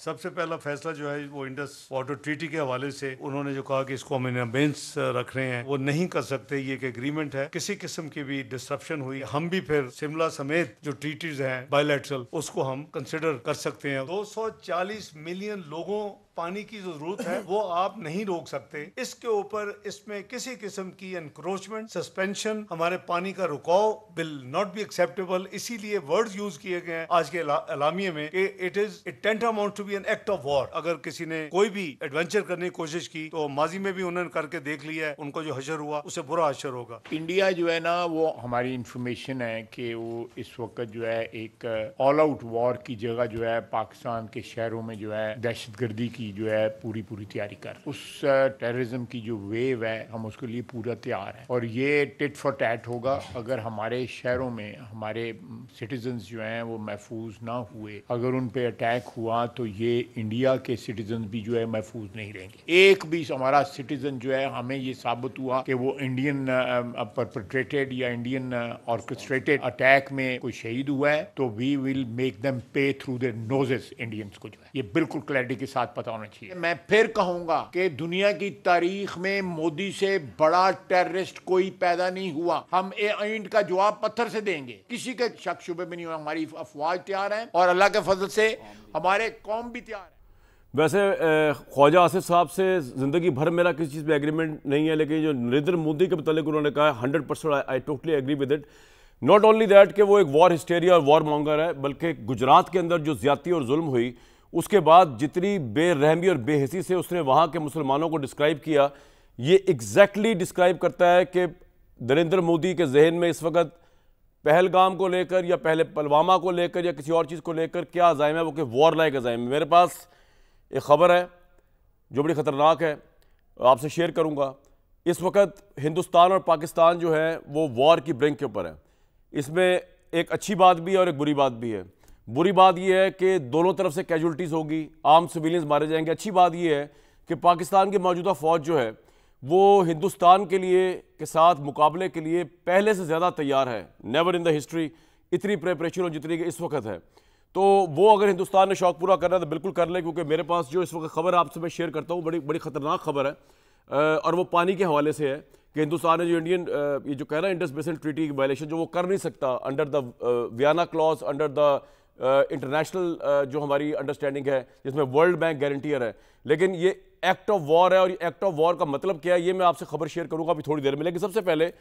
सबसे पहला फैसला जो है वो इंडस वाटर ट्रीटी के हवाले से उन्होंने जो कहा कि इसको हम इन अबेंस रख रहे हैं, वो नहीं कर सकते। ये एक एग्रीमेंट है, किसी किस्म की भी डिस्ट्रप्शन हुई हम भी फिर शिमला समेत जो ट्रीटीज हैं बायलैटरल उसको हम कंसिडर कर सकते हैं। 240 मिलियन लोगों पानी की जो जरूरत है वो आप नहीं रोक सकते। इसके ऊपर इसमें किसी किस्म की एनक्रोचमेंट सस्पेंशन हमारे पानी का रुकाव विल नॉट बी एक्सेप्टेबल। इसीलिए वर्ड्स यूज किए गए हैं आज के एलामिये में कि it is it tantamount to be an act of war. अगर किसी ने कोई भी एडवेंचर करने की कोशिश की तो माजी में भी उन्होंने करके देख लिया है, उनको जो हशर हुआ उससे बुरा हशर होगा। इंडिया जो है ना वो हमारी इंफॉर्मेशन है कि वो इस वक्त जो है एक ऑल आउट वॉर की जगह जो है पाकिस्तान के शहरों में जो है दहशतगर्दी की जो है पूरी तैयारी कर उस टेररिज्म की जो वेव है हम उसके लिए पूरा तैयार है। और ये टिट फॉर टैट होगा अगर हमारे शहरों में हमारे सिटीजन्स जो हैं वो महफूज ना हुए। अगर उन पे अटैक हुआ तो ये इंडिया के सिटीजन भी जो है महफूज नहीं रहेंगे। एक भी हमारा सिटीजन जो है हमें ये साबित हुआ कि वो इंडियन परपेट्रेटेड या इंडियन ऑर्केस्ट्रेटेड अटैक में कोई शहीद हुआ है तो वी विल मेक देम पे थ्रू देयर नोजेस। इंडियंस को जो है ये बिल्कुल क्लैरिटी के साथ पता होना चाहिए। मैं फिर कहूंगा कि दुनिया की तारीख में मोदी से बड़ा टेररिस्ट कोई पैदा नहीं हुआ। हम इंड का जवाब पत्थर से देंगे, किसी के शक शुबे में नहीं हुआ। हमारी अफवाज तैयार है और अल्लाह के फजल से हमारे कौम भी तैयार है। वैसे ख्वाजा आसिफ साहब से ज़िंदगी भर मेरा किसी चीज़ पे एग्रीमेंट नहीं है, लेकिन जो नरेंद्र मोदी के मतलब उन्होंने कहा है 100% I totally agree with it. Not only that कि वो एक वॉर हिस्टेरिया और वॉर मॉन्गर है, बल्कि गुजरात के अंदर जो ज्यादती और जुल्म हुई उसके बाद जितनी बेरहमी और बेहसी से उसने वहाँ के मुसलमानों को डिस्क्राइब किया, ये एग्जैक्टली डिस्क्राइब करता है कि नरेंद्र मोदी के जहन में इस वक्त पहलगाम को लेकर या पहले पुलवामा को लेकर या किसी और चीज़ को लेकर क्या अज़ाइम है, वो कि वॉर लाइक अज़ाइम है। मेरे पास एक ख़बर है जो बड़ी ख़तरनाक है, आपसे शेयर करूँगा। इस वक्त हिंदुस्तान और पाकिस्तान जो है वो वॉर की ब्रिंक के ऊपर है। इसमें एक अच्छी बात भी है और एक बुरी बात भी है। बुरी बात यह है कि दोनों तरफ से कैजुअल्टीज़ होगी, आम सिविलियंस मारे जाएंगे। अच्छी बात यह है कि पाकिस्तान की मौजूदा फ़ौज जो है वो हिंदुस्तान के लिए के साथ मुकाबले के लिए पहले से ज़्यादा तैयार है। नेवर इन द हिस्ट्री इतनी प्रिपरेशन हो जितनी कि इस वक्त है। तो वो अगर हिंदुस्तान ने शौक पूरा करना है तो बिल्कुल कर ले, क्योंकि मेरे पास जो इस वक्त खबर आपसे मैं शेयर करता हूँ बड़ी बड़ी ख़तरनाक खबर है और वो पानी के हवाले से है कि हिंदुस्तान ने जो इंडियन ये जो कह रहा है इंडस बेसिन ट्रीटी की वायलेशन जो वो कर नहीं सकता under the Vienna clause, under the international जो हमारी अंडरस्टैंडिंग है जिसमें वर्ल्ड बैंक गारंटियर है। लेकिन ये एक्ट ऑफ वॉर है और ये एक्ट ऑफ वॉर का मतलब क्या है ये मैं आपसे खबर शेयर करूंगा अभी थोड़ी देर में। लेकिन सबसे पहले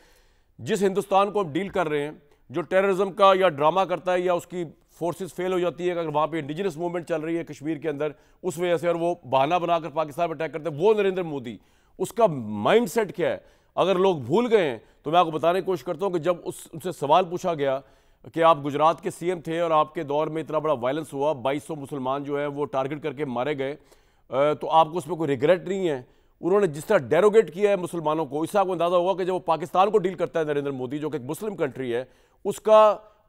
जिस हिंदुस्तान को हम डील कर रहे हैं जो टेररिज्म का या ड्रामा करता है या उसकी फोर्सेस फेल हो जाती है, अगर वहाँ पे इंडिजिनस मूवमेंट चल रही है कश्मीर के अंदर उस वजह से और वो बहाना बनाकर पाकिस्तान पर अटैक करते हैं, वो नरेंद्र मोदी उसका माइंडसेट क्या है अगर लोग भूल गए हैं तो मैं आपको बताने की कोशिश करता हूँ कि जब उनसे सवाल पूछा गया कि आप गुजरात के सीएम थे और आपके दौर में इतना बड़ा वायलेंस हुआ, 2200 मुसलमान जो है वो टारगेट करके मारे गए, तो आपको उसमें कोई रिग्रेट नहीं है? उन्होंने जिस तरह डेरोगेट किया है मुसलमानों को, इससे आपको अंदाजा होगा कि जब वो पाकिस्तान को डील करता है नरेंद्र मोदी जो कि एक मुस्लिम कंट्री है, उसका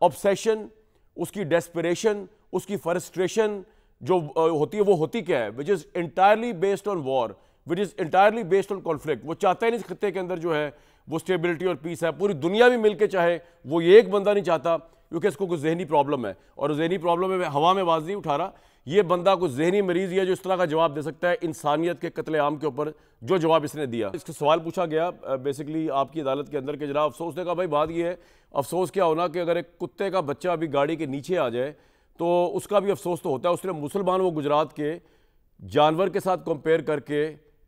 ऑब्सेशन, उसकी डेस्परेशन, उसकी फ्रस्ट्रेशन जो होती है वो होती क्या है, which is entirely based on war, which is entirely based on conflict. वो चाहता है नहीं इस खत्ते के अंदर जो है वो स्टेबिलिटी और पीस है। पूरी दुनिया भी मिलकर चाहे, वो ये एक बंदा नहीं चाहता क्योंकि इसको कुछ जहनी प्रॉब्लम है और जहनी प्रॉब्लम में हवा में आवाज़ नहीं उठा रहा। ये बंदा कुछ जहनी मरीज है जो इस तरह का जवाब दे सकता है इंसानियत के कत्लेआम के ऊपर जो जवाब इसने दिया। इसका सवाल पूछा गया बेसिकली आपकी अदालत के अंदर के जनाब अफसोस ने कहा भाई बात ये है, अफसोस क्या होना कि अगर एक कुत्ते का बच्चा अभी गाड़ी के नीचे आ जाए तो उसका भी अफसोस तो होता है। उसने मुसलमान वो गुजरात के जानवर के साथ कंपेयर करके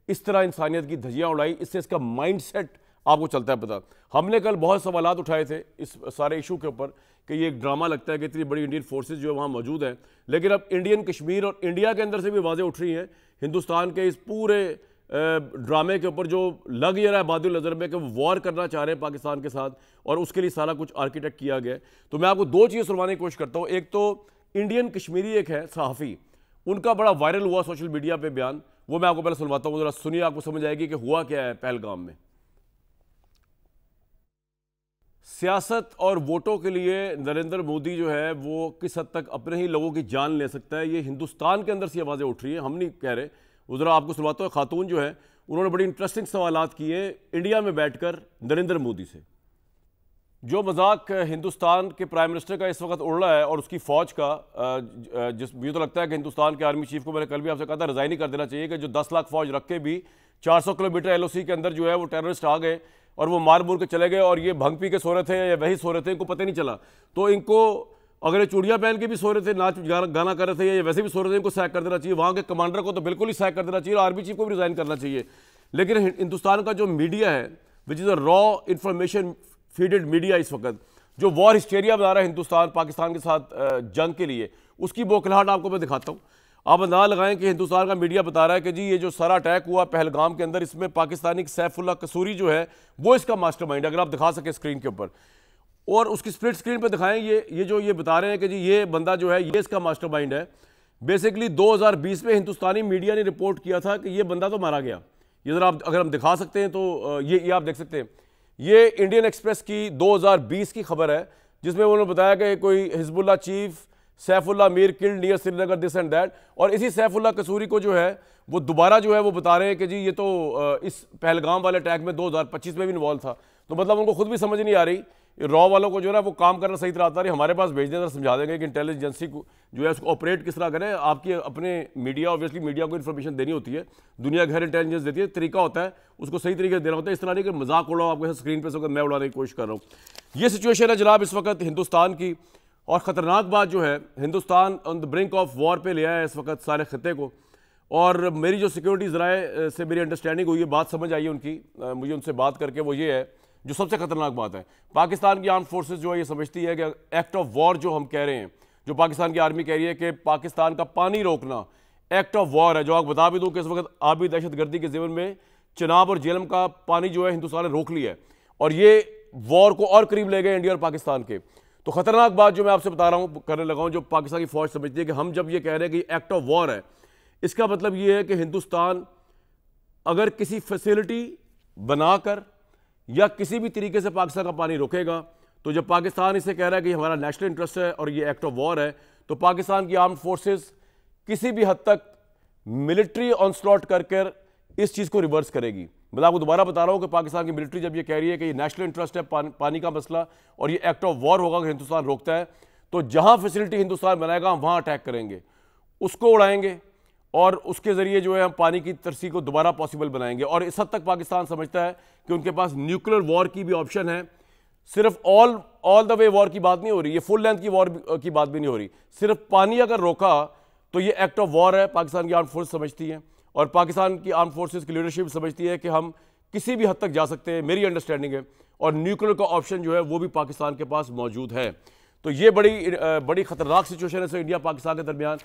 इस तरह इंसानियत की धज्जियाँ उड़ाई, इससे इसका माइंड सेट आपको चलता है पता। हमने कल बहुत सवालात उठाए थे इस सारे इशू के ऊपर कि ये एक ड्रामा लगता है कि इतनी बड़ी इंडियन फोर्सेस जो है वहाँ मौजूद हैं, लेकिन अब इंडियन कश्मीर और इंडिया के अंदर से भी आवाज़ें उठ रही हैं हिंदुस्तान के इस पूरे ड्रामे के ऊपर जो लग ये रहा है बादल नज़र में कि वो वॉर करना चाह रहे हैं पाकिस्तान के साथ और उसके लिए सारा कुछ आर्किटेक्ट किया गया है। तो मैं आपको दो चीज़ें सुनवाने की कोशिश करता हूँ। एक तो इंडियन कश्मीरी एक है सहाफ़ी, उनका बड़ा वायरल हुआ सोशल मीडिया पर बयान, वो मैं आपको पहले सुनवाता हूँ, ज़रा सुनिए, आपको समझ आएगी कि हुआ क्या है पहलगाम में। सियासत और वोटों के लिए नरेंद्र मोदी जो है वो किस हद तक अपने ही लोगों की जान ले सकता है, ये हिंदुस्तान के अंदर से आवाज़ें उठ रही हैं, हम नहीं कह रहे। वो ज़रा आपको सुनवाता हूँ, खातून जो है उन्होंने बड़ी इंटरेस्टिंग सवालात किए इंडिया में बैठकर नरेंद्र मोदी से। जो मजाक हिंदुस्तान के प्राइम मिनिस्टर का इस वक्त उड़ रहा है और उसकी फ़ौज का, जिस मुझे तो लगता है कि हिंदुस्तान के आर्मी चीफ को मैंने कल भी आपसे कहा था रिज़ाइन ही कर देना चाहिए कि जो 10 लाख फ़ौज रख के भी 400 किलोमीटर एलओसी के अंदर जो है वो टेररिस्ट आ गए और वो मार मूर के चले गए और ये भंग पी के सो रहे थे या वही सो रहे थे, इनको पता नहीं चला। तो इनको अगर ये चूड़ियाँ पहन के भी सो रहे थे, नाच गाना कर रहे थे या वैसे भी सो रहे थे, इनको सैक कर देना चाहिए। वहाँ के कमांडर को तो बिल्कुल ही सैक कर देना चाहिए और आर्मी चीफ को भी रिज़ाइन करना चाहिए। लेकिन हिंदुस्तान का जो मीडिया है which is a raw information feeded media, इस वक्त जो वॉर हिस्टेरिया बना रहा है हिंदुस्तान पाकिस्तान के साथ जंग के लिए, उसकी बौखलाहट आपको मैं दिखाता हूँ। आप अंदाजा लगाएं कि हिंदुस्तान का मीडिया बता रहा है कि जी ये जो सारा अटैक हुआ पहलगाम के अंदर, इसमें पाकिस्तानी सैफुल्लाह कसूरी जो है वो इसका मास्टरमाइंड है। अगर आप दिखा सके स्क्रीन के ऊपर और उसकी स्प्लिट स्क्रीन पर दिखाएं, ये जो ये बता रहे हैं कि जी ये बंदा जो है ये इसका मास्टरमाइंड है। बेसिकली 2020 में हिंदुस्तानी मीडिया ने रिपोर्ट किया था कि ये बंदा तो मारा गया। ये जरा आप अगर हम दिखा सकते हैं तो ये आप देख सकते हैं, ये इंडियन एक्सप्रेस की 2020 की खबर है जिसमें उन्होंने बताया कि कोई Hezbollah chief Saifullah Mir killed near Srinagar this and that. और इसी सैफुल्लाह कसूरी को जो है वो दोबारा जो है वो बता रहे हैं कि जी ये तो इस पहलगाम वाले अटैक में 2025 में भी इन्वॉल्व था। तो मतलब उनको खुद भी समझ नहीं आ रही, रॉ वालों को जो है ना वो काम करना सही तरह आता है। हमारे पास भेज दें तो समझा देंगे कि इंटेलिजेंस एजेंसी को जो है उसको ऑपरेट किस तरह करें। आपकी अपने मीडिया, ऑब्वियसली मीडिया को इन्फॉर्मेशन देनी होती है, दुनिया घर इंटेलिजेंस देती है, तरीका होता है उसको सही तरीके से देना होता है। इस तरह नहीं कि मजाक उड़ाओ आपको स्क्रीन पर से मैं उड़ाने की कोशिश कर रहा हूँ। ये सिचुएशन है जनाब इस वक्त हिंदुस्तान की। और ख़तरनाक बात जो है, Hindustan on the brink of war पे ले आया है इस वक्त सारे खत्े को। और मेरी जो सिक्योरिटी ज़राए से मेरी अंडरस्टैंडिंग हुई है, बात समझ आई है उनकी, मुझे उनसे बात करके, वो ये है जो सबसे खतरनाक बात है। पाकिस्तान की आर्म फोर्सेस जो है ये समझती है कि एक्ट ऑफ वॉर जो हम कह रहे हैं, जो पाकिस्तान की आर्मी कह रही है कि पाकिस्तान का पानी रोकना एक्ट ऑफ वॉर है। जो आपको बता भी दूं कि इस वक्त आबी दहशतगर्दी के ज़िम्मे में चिनाब और जेलम का पानी जो है हिंदुस्तान ने रोक लिया है और ये वॉर को और करीब ले गए इंडिया और पाकिस्तान के। तो खतरनाक बात जो मैं आपसे बता रहा हूँ, करने लगा हूँ, जो पाकिस्तान की फौज समझती है कि हम जब ये कह रहे हैं कि एक्ट ऑफ वॉर है, इसका मतलब ये है कि हिंदुस्तान अगर किसी फैसिलिटी बनाकर या किसी भी तरीके से पाकिस्तान का पानी रोकेगा, तो जब पाकिस्तान इसे कह रहा है कि हमारा नेशनल इंटरेस्ट है और ये एक्ट ऑफ वॉर है, तो पाकिस्तान की आर्म फोर्सेस किसी भी हद तक मिलिट्री ऑनस्लॉट कर इस चीज़ को रिवर्स करेगी। मैं आपको दोबारा बता रहा हूँ कि पाकिस्तान की मिलिट्री जब ये कह रही है कि ये नेशनल इंटरेस्ट है पानी का मसला और ये एक्ट ऑफ वॉर होगा अगर हिंदुस्तान रोकता है, तो जहाँ फैसिलिटी हिंदुस्तान बनाएगा हम वहाँ अटैक करेंगे, उसको उड़ाएंगे और उसके ज़रिए जो है हम पानी की तरसी को दोबारा पॉसिबल बनाएंगे। और इस हद तक पाकिस्तान समझता है कि उनके पास न्यूक्लियर वॉर की भी ऑप्शन है। सिर्फ ऑल द वे वॉर की बात नहीं हो रही, ये फुल लेंथ की वॉर की बात भी नहीं हो रही। सिर्फ पानी अगर रोका तो ये एक्ट ऑफ वॉर है, पाकिस्तान की आर्म फोर्स समझती है और पाकिस्तान की आर्म फोर्सेस की लीडरशिप समझती है कि हम किसी भी हद तक जा सकते हैं, मेरी अंडरस्टैंडिंग है। और न्यूक्लियर का ऑप्शन जो है वो भी पाकिस्तान के पास मौजूद है। तो ये बड़ी खतरनाक सिचुएशन है इंडिया पाकिस्तान के दरमियान।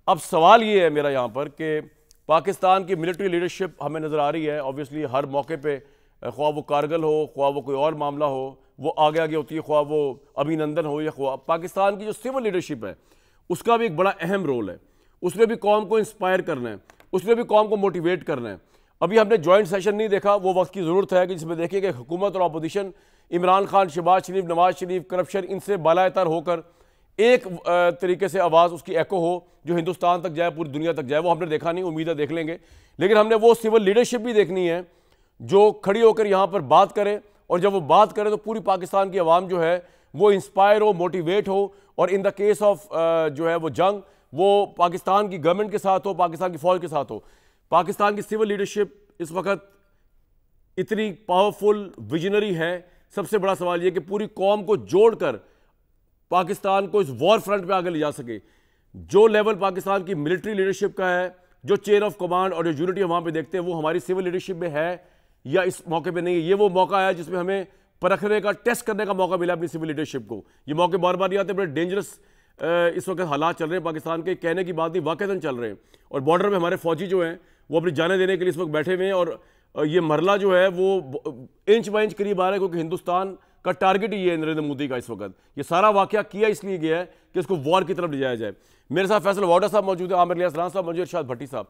अब सवाल ये है मेरा यहाँ पर कि पाकिस्तान की मिलिट्री लीडरशिप हमें नज़र आ रही है ऑब्वियसली हर मौके पे, ख्वाह वो कारगिल हो, ख्वाह वो कोई और मामला हो, वो आगे आगे होती है, ख्वाह वो अभिनंदन हो या ख्वाह पाकिस्तान की जो सिविल लीडरशिप है उसका भी एक बड़ा अहम रोल है। उसमें भी कौम को इंस्पायर करना है, उसमें भी कौम को मोटिवेट करना है। अभी हमने जॉइंट सेशन नहीं देखा, वो वक्त की ज़रूरत है कि जिसमें देखिए कि हुकूमत और अपोजिशन, इमरान खान, शहबाज शरीफ, नवाज शरीफ, करप्शन, इनसे बालातर होकर एक तरीके से आवाज़ उसकी एको हो जो हिंदुस्तान तक जाए, पूरी दुनिया तक जाए। वो हमने देखा नहीं, उम्मीद है देख लेंगे। लेकिन हमने वो सिविल लीडरशिप भी देखनी है जो खड़ी होकर यहाँ पर बात करे, और जब वो बात करे तो पूरी पाकिस्तान की आवाम जो है वो इंस्पायर हो, मोटिवेट हो। और इन द केस ऑफ जो है वो जंग, वो पाकिस्तान की गवर्नमेंट के साथ हो, पाकिस्तान की फौज के साथ हो। पाकिस्तान की सिविल लीडरशिप इस वक्त इतनी पावरफुल, विजनरी है। सबसे बड़ा सवाल यह कि पूरी कौम को जोड़कर पाकिस्तान को इस वॉर फ्रंट पे आगे ले जा सके। जो लेवल पाकिस्तान की मिलिट्री लीडरशिप का है, जो चेन ऑफ कमांड और जो यूनिटी हम वहाँ पे देखते हैं, वो हमारी सिविल लीडरशिप में है या इस मौके पे नहीं है। ये वो मौका है जिसमें हमें परखने का, टेस्ट करने का मौका मिला अपनी सिविल लीडरशिप को। ये मौके बार बार नहीं आते, बड़े डेंजरस इस वक्त हालात चल रहे हैं पाकिस्तान के, कहने की बात नहीं, वाकईतन चल रहे हैं। और बॉर्डर में हमारे फौजी जो हैं वो अपनी जानें देने के लिए इस वक्त बैठे हुए हैं। और ये मरला जो है वो इंच बाय इंच करीब आ रहा है, क्योंकि हिंदुस्तान का टारगेट ही है नरेंद्र मोदी का इस वक्त। ये सारा वाकया किया इसलिए गया है कि इसको वॉर की तरफ ले जाया जाए। मेरे साथ फैसल वाडा साहब मौजूद है, आमिर लियास राना साहब मौजूद, इरशाद भट्टी साहब।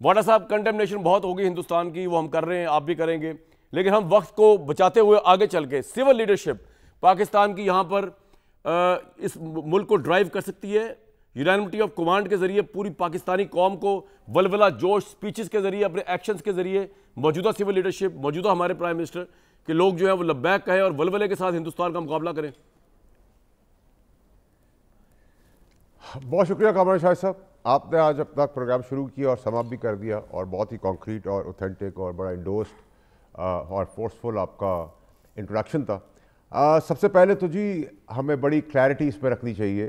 वाडा साहब, कंटेमिनेशन बहुत होगी हिंदुस्तान की, वो हम कर रहे हैं, आप भी करेंगे, लेकिन हम वक्त को बचाते हुए आगे चल के सिविल लीडरशिप पाकिस्तान की यहाँ पर इस मुल्क को ड्राइव कर सकती है। यूनानिमिटी ऑफ कमांड के जरिए पूरी पाकिस्तानी कौम को वलवला जोश, स्पीचेस के जरिए, अपने एक्शंस के जरिए, मौजूदा सिविल लीडरशिप, मौजूदा हमारे प्राइम मिनिस्टर कि लोग जो है वो लब्बैक कहें और वलवले के साथ हिंदुस्तान का मुकाबला करें? बहुत शुक्रिया कामरान शाहिद साहब, आपने आज अपना प्रोग्राम शुरू किया और समाप्त भी कर दिया, और बहुत ही कॉन्क्रीट और ऑथेंटिक और बड़ा इंडोस्ड और फोर्सफुल आपका इंट्रोडक्शन था। सबसे पहले तो जी हमें बड़ी क्लैरिटी इस पर रखनी चाहिए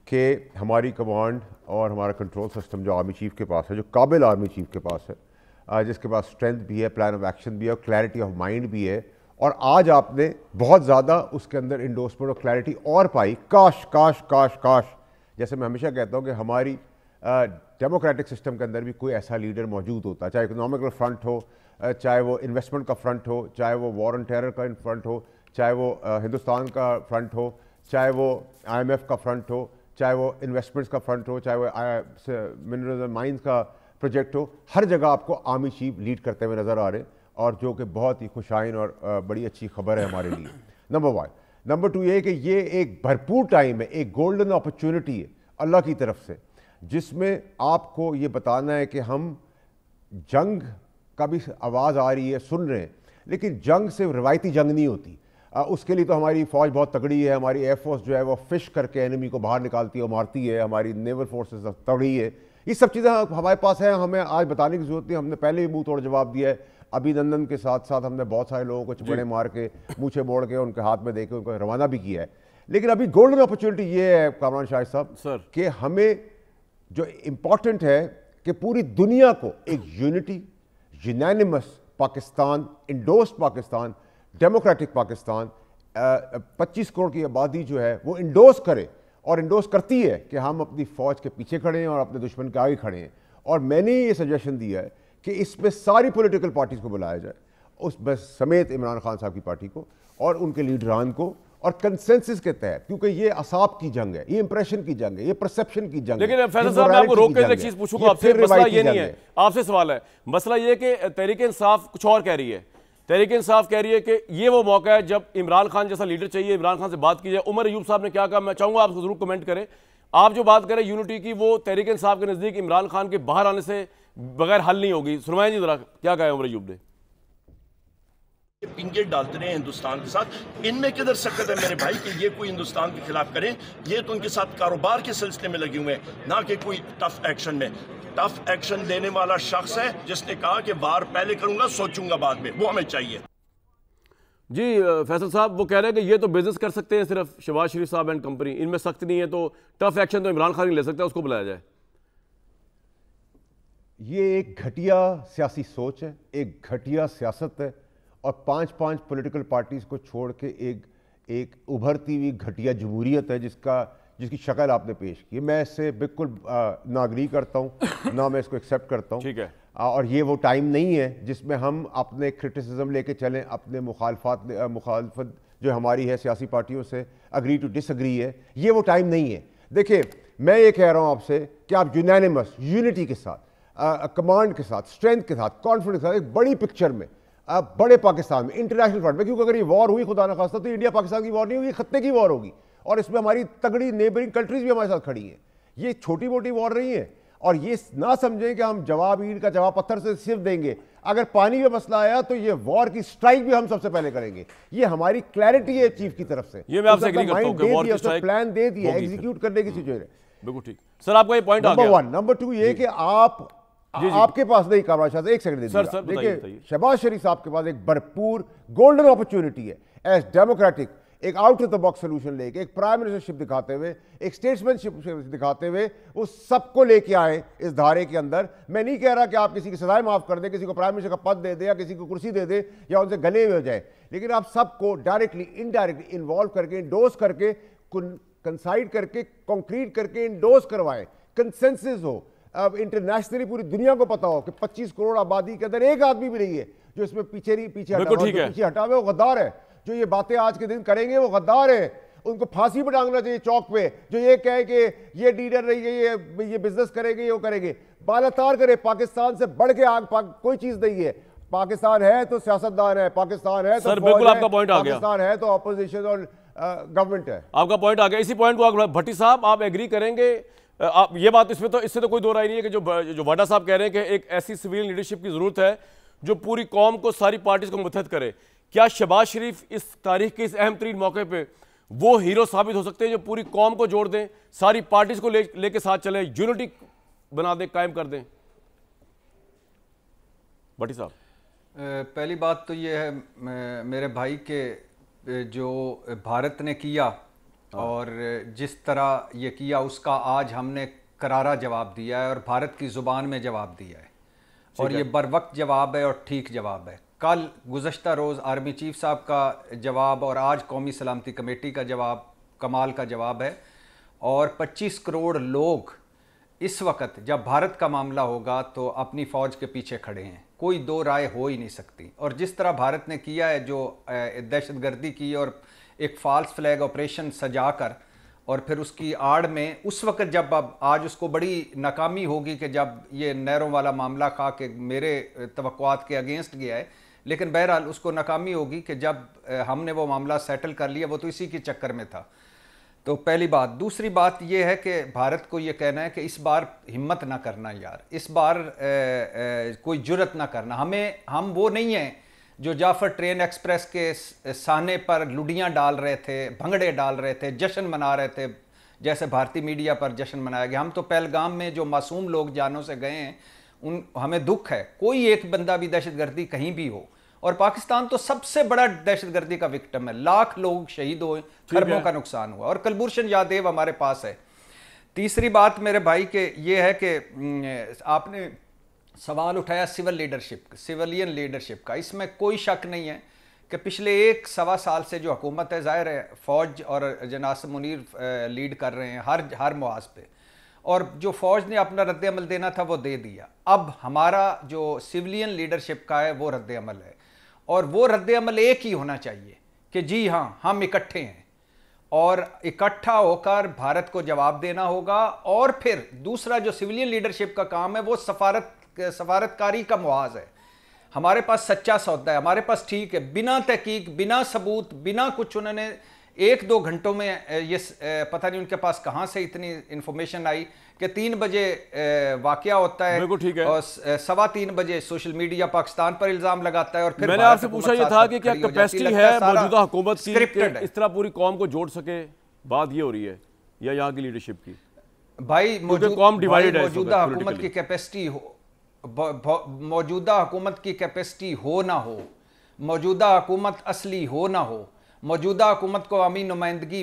कि हमारी कमांड और हमारा कंट्रोल सिस्टम जो आर्मी चीफ के पास है, जो काबिल आर्मी चीफ के पास है, जिसके पास स्ट्रेंथ भी है, प्लान ऑफ एक्शन भी है और क्लैरिटी ऑफ माइंड भी है, और आज आपने बहुत ज़्यादा उसके अंदर इंडोर्समेंट और क्लैरिटी और पाई। काश काश काश काश, जैसे मैं हमेशा कहता हूँ कि हमारी डेमोक्रेटिक सिस्टम के अंदर भी कोई ऐसा लीडर मौजूद होता, चाहे इकोनॉमिकल फ्रंट हो, चाहे वो इन्वेस्टमेंट का फ्रंट हो, चाहे वो वॉर ऑन टेरर का फ्रंट हो, चाहे वो हिंदुस्तान का फ्रंट हो, चाहे वो IMF का फ्रंट हो, चाहे वो इन्वेस्टमेंट्स का फ्रंट हो, चाहे वो मिनरल्स एंड माइंस का प्रोजेक्ट हो, हर जगह आपको आर्मी चीफ लीड करते हुए नज़र आ रहे हैं, और जो कि बहुत ही खुशाइन और बड़ी अच्छी खबर है हमारे लिए। नंबर 1। नंबर 2 ये कि ये एक भरपूर टाइम है, एक गोल्डन अपॉर्चुनिटी है अल्लाह की तरफ से, जिसमें आपको ये बताना है कि हम जंग का भी आवाज़ आ रही है, सुन रहे हैं, लेकिन जंग सिर्फ रवायती जंग नहीं होती। उसके लिए तो हमारी फ़ौज बहुत तगड़ी है, हमारी एयरफोर्स जो है वो फिश करके एनिमी को बाहर निकालती है और मारती है, हमारी नेवल फोर्सेस तगड़ी है, ये सब चीज़ें हमारे पास हैं, हमें आज बताने की ज़रूरत नहीं। हमने पहले भी मुँह तोड़ जवाब दिया है, अभिनंदन के साथ साथ हमने बहुत सारे लोगों को चपड़े मार के, मूछे मोड़ के, उनके हाथ में दे के उनको रवाना भी किया है। लेकिन अभी गोल्डन अपॉर्चुनिटी ये है कामरान शाहिद साहब कि हमें जो इम्पॉर्टेंट है कि पूरी दुनिया को एक unity, unanimous Pakistan, endorsed Pakistan, democratic Pakistan, 25 crore की आबादी जो है वो इंडोस करे, और इंडोस करती है कि हम अपनी फ़ौज के पीछे खड़े हैं और अपने दुश्मन के आगे खड़े हैं। और मैंने ये सजेशन दिया है कि इसमें सारी पॉलिटिकल पार्टीज़ को बुलाया जाए, उस बस समेत इमरान खान साहब की पार्टी को और उनके लीडरान को, और कंसेंसस के तहत, क्योंकि ये असाब की जंग है, ये इंप्रेशन की जंग है, ये परसेप्शन की जंग है। लेकिन फैसल साहब, मैं आपको रोक के एक चीज पूछूंगा आपसे, मसला ये नहीं है, आपसे सवाल है, मसला ये कि तहरीक इंसाफ कुछ और कह रही है। तहरीक इंसाफ कह रही है कि ये वो मौका है जब इमरान खान जैसा लीडर चाहिए, इमरान खान से बात की जाए। उमर अयूब साहब ने क्या कहा, मैं चाहूंगा आप जरूर कमेंट करें। आप जो बात करें यूनिटी की, वो तहरीक इंसाफ के नजदीक इमरान खान के बाहर आने से बगैर हल नहीं होगी। सुनवाएं जी जरा, क्या कहा उमर अयूब ने। पिंगे डालते रहे हिंदुस्तान के साथ, इनमें किधर सकत है मेरे भाई कि ये कोई हिंदुस्तान के खिलाफ करें। ये तो उनके साथ कारोबार के सिलसिले में लगे हुए हैं, ना कि कोई टफ एक्शन में। टफ एक्शन देने वाला शख्स है जिसने कहा कि वार पहले करूंगा, सोचूंगा बाद में, वो हमें चाहिए। जी फैसल साहब, वो कह रहे हैं कि ये तो बिजनेस कर सकते हैं सिर्फ शहबाज शरीफ साहब एंड कंपनी, इनमें सख्त नहीं है, तो टफ एक्शन तो इमरान खान ही ले सकता है, उसको बुलाया जाए। ये एक घटिया सियासी सोच है, एक घटिया सियासत है, और 5 पॉलिटिकल पार्टीज को छोड़ के एक उभरती हुई घटिया जमहूरियत है जिसकी शक्ल आपने पेश की। मैं इससे बिल्कुल ना अग्री करता हूँ, ना मैं इसको एक्सेप्ट करता हूँ। ठीक है। और ये वो टाइम नहीं है जिसमें हम अपने क्रिटिसिज्म लेके चलें, अपने मुखालफत जो हमारी है सियासी पार्टियों से, अग्री टू डिसअग्री है, ये वो टाइम नहीं है। देखिए, मैं ये कह रहा हूँ आपसे कि आप यूनानिमस, यूनिटी के साथ, कमांड के साथ, स्ट्रेंथ के साथ, कॉन्फिडेंस के साथ, एक बड़ी पिक्चर में, बड़े पाकिस्तान में, इंटरनेशनल फ्रंट में, क्योंकि अगर ये वॉर हुई खुदा न खास्ता तो इंडिया पाकिस्तान की वॉर नहीं होगी, खत्ते की वॉर होगी, और इसमें हमारी तगड़ी नेबरिंग कंट्रीज भी हमारे साथ खड़ी हैं। ये छोटी मोटी वॉर नहीं है, और ये ना समझें कि हम जवाब ईंट का जवाब पत्थर से सिर्फ देंगे। अगर पानी में मसला आया तो ये वॉर की स्ट्राइक भी हम सबसे पहले करेंगे। ये हमारी क्लैरिटी है चीफ की तरफ से, ये मैं आपसे एग्री करता हूं कि वॉर की स्ट्राइक प्लान दे दिया, एग्जीक्यूट करने की सिचुएशन। बिल्कुल ठीक सर, आपका ये पॉइंट आ गया। नंबर 1। नंबर 2 ये कि आपके पास नहीं, कामराज साहब एक सेकंड देखिए, शहबाज शरीफ साहब के पास एक भरपूर गोल्डन अपॉर्चुनिटी है एज डेमोक्रेटिक, एक out of the box solution लेके, एक प्राइम मिनिस्टरशिप दिखाते हुए, एक स्टेट्समैनशिप दिखाते हुए वो सबको लेके आए इस धारे के अंदर। मैं नहीं कह रहा कि आप किसी की सजाएं माफ कर दें, किसी को प्राइम मिनिस्टर का पद दे दे, या किसी को कुर्सी दे दे, या उनसे गले हुए हो जाए, लेकिन आप सबको डायरेक्टली इनडायरेक्टली इन्वॉल्व करके, इंडोर्स करके, कंसाइड करके, कॉन्क्रीट करके इंडोर्स करवाएं, कंसेंसस हो। अब इंटरनेशनली पूरी दुनिया को पता हो कि 25 करोड़ आबादी के अंदर एक आदमी भी नहीं है जो इसमें पीछे हटा हुआ, वो गद्दार है। जो ये बातें आज के दिन करेंगे वो गद्दार है, उनको फांसी पर टांगना चाहिए चौक पे। जो ये कहे कि ये लीडर रही है, ये बिजनेस करेंगे, ये वो करेंगे, बालातार करे। पाकिस्तान से बढ़ के कोई चीज नहीं है। पाकिस्तान है तो सियासतदान है, पाकिस्तान है तो बिल्कुल आपका पॉइंट आ गया, पाकिस्तान है तो ऑपोजिशन और गवर्नमेंट है। आपका पॉइंट आ गया। इसी पॉइंट को भट्टी साहब आप एग्री करेंगे, आप ये बात इससे तो कोई दो राय नहीं है कि जो वाडा साहब कह रहे हैं कि एक ऐसी सिविल लीडरशिप की जरूरत है जो पूरी कौम को, सारी पार्टीज को मुत्तहद करे। क्या शहबाज शरीफ इस तारीख के इस अहम तरीन मौके पे वो हीरो साबित हो सकते हैं जो पूरी कौम को जोड़ दें, सारी पार्टीज को लेके साथ चले, यूनिटी बना दें, कायम कर दें? भट्टी साहब, पहली बात तो ये है मेरे भाई के जो भारत ने किया और जिस तरह ये किया उसका आज हमने करारा जवाब दिया है और भारत की ज़ुबान में जवाब दिया है और ये बरवक्त जवाब है और ठीक जवाब है। कल गुज़श्ता रोज़ आर्मी चीफ साहब का जवाब और आज कौमी सलामती कमेटी का जवाब कमाल का जवाब है। और 25 करोड़ लोग इस वक्त जब भारत का मामला होगा तो अपनी फ़ौज के पीछे खड़े हैं, कोई दो राय हो ही नहीं सकती। और जिस तरह भारत ने किया है जो दहशतगर्दी की और एक फ़ाल्स फ्लैग ऑपरेशन सजा कर और फिर उसकी आड़ में उस वक्त जब अब आज उसको बड़ी नाकामी होगी कि जब ये नहरों वाला मामला खा के मेरे तवक्कुआत के अगेंस्ट गया है, लेकिन बहरहाल उसको नाकामी होगी कि जब हमने वो मामला सेटल कर लिया, वो तो इसी के चक्कर में था। तो पहली बात। दूसरी बात यह है कि भारत को ये कहना है कि इस बार हिम्मत ना करना यार, इस बार कोई जुर्रत ना करना। हम वो नहीं हैं जो जाफर ट्रेन एक्सप्रेस के साने पर लुडियाँ डाल रहे थे, भंगड़े डाल रहे थे, जश्न मना रहे थे जैसे भारतीय मीडिया पर जश्न मनाया गया। हम तो पहलगाम में जो मासूम लोग जानों से गए हैं हमें दुख है, कोई एक बंदा भी दहशतगर्दी कहीं भी हो। और पाकिस्तान तो सबसे बड़ा दहशतगर्दी का विक्टिम है, लाख लोग शहीद हुए, खरबों का नुकसान हुआ और कुलभूषण यादव हमारे पास है। तीसरी बात मेरे भाई के ये है कि आपने सवाल उठाया सिविलियन लीडरशिप का। इसमें कोई शक नहीं है कि पिछले 1-1.25 साल से जो हुकूमत है, ज़ाहिर है फ़ौज और जनाब मुनीर लीड कर रहे हैं हर मुआज पे, और जो फ़ौज ने अपना रद्द-ए-अमल देना था वो दे दिया। अब हमारा जो सिविलियन लीडरशिप का है वो रद्द-ए-अमल है और वो रद्द-ए-अमल एक ही होना चाहिए कि जी हाँ, हम इकट्ठे हैं और इकट्ठा होकर भारत को जवाब देना होगा। और फिर दूसरा जो सिविलियन लीडरशिप का काम है वो सफारतकारी का मुआज है। हमारे पास सच्चा सौदा है, हमारे पास ठीक है, बिना तहकीक, बिना सबूत, बिना कुछ उन्होंने 1-2 घंटों में ये पता नहीं उनके पास कहाँ से इतनी इंफॉर्मेशन आई कि 3 बजे वाकया होता है और 3:15 बजे सोशल मीडिया पाकिस्तान पर इल्जाम लगाता है। और फिर मैंने आपसे पूछा ये था कि क्या कैपेसिटी है मौजूदा हुकूमत की इस तरह पूरी कौम को जोड़ सके? बात ये हो रही है या यहाँ की लीडरशिप की? भाई मौजूदा हुकूमत की कैपेसिटी हो, मौजूदा हुकूमत की कैपेसिटी हो ना हो, मौजूदा हुकूमत असली हो ना हो, मौजूदा हुकूमत को अमी नुमाइंदगी